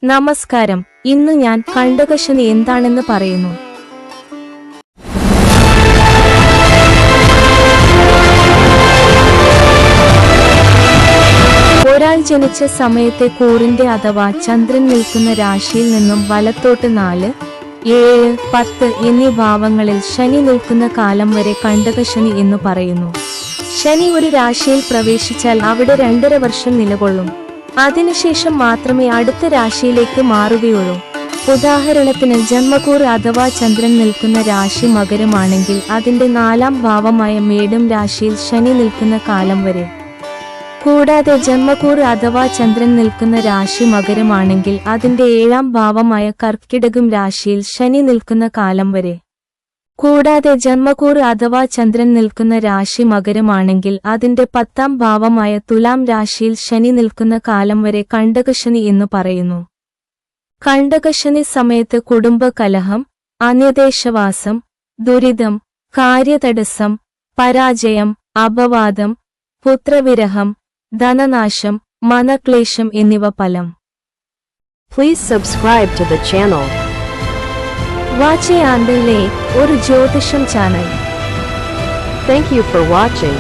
നമസ്കാരം. ഇന്ന് ഞാൻ കണ്ടകശനി എന്താണെന്ന് പറയുന്നു. ഒരാൾ ജനിച്ച സമയത്തെ കൂറിന്റെ അഥവാ ചന്ദ്രൻ നിൽക്കുന്ന രാശിയിൽ നിന്നും വലത്തോട്ട് 4, 7, 10 എന്നീ ഭാവങ്ങളിൽ ശനി നിൽക്കുന്ന കാലം വരെ കണ്ടകശനി എന്നു പറയുന്നു. ശനി ഒരു രാശിയിൽ പ്രവേശിച്ചാൽ അവിടെ 2.5 വർഷം നിലകൊള്ളും. അതിനുശേഷം മാത്രമേ അടുത്ത രാശിയിലേക്ക് മാറുകയുള്ളൂ. ഉദാഹരണത്തിന് ജന്മക്കൂർ അഥവാ ചന്ദ്രൻ നിൽക്കുന്ന രാശി മകരമാണെങ്കിൽ അതിന്റെ 4-ാം ഭാവമായ മേടം രാശിയിൽ ശനി നിൽക്കുന്ന കാലം വരെ. കൂടാതെ ജന്മക്കൂർ അഥവാ ചന്ദ്രൻ നിൽക്കുന്ന രാശി മകരമാണെങ്കിൽ അതിന്റെ 7-ാം ഭാവമായ കർക്കിടകം രാശിയിൽ ശനി നിൽക്കുന്ന കാലം വരെ. കൂടാതെ ജന്മക്കൂർ അഥവാ ചന്ദ്രൻ നിൽക്കുന്ന രാശി മകരമാണെങ്കിൽ അതിന്റെ 10-ാം ഭാവമായ തുലാം രാശിയിൽ ശനി നിൽക്കുന്ന കാലം വരെ കണ്ടകശനി എന്നു പറയുന്നു. കണ്ടകശനി സമയത്ത് കുടുംബ കലഹം, അന്യദേശവാസം, ദുരിതം, കാര്യതടസ്സം, പരാജയം, അപവാദം, പുത്രവിരഹം, ധനനാശം, മനക്ലേശം എന്നിവ ഫലം. Please subscribe to the channel. Watch and ലേ ഒരു ജ്യോതിഷം channel. Thank you for watching.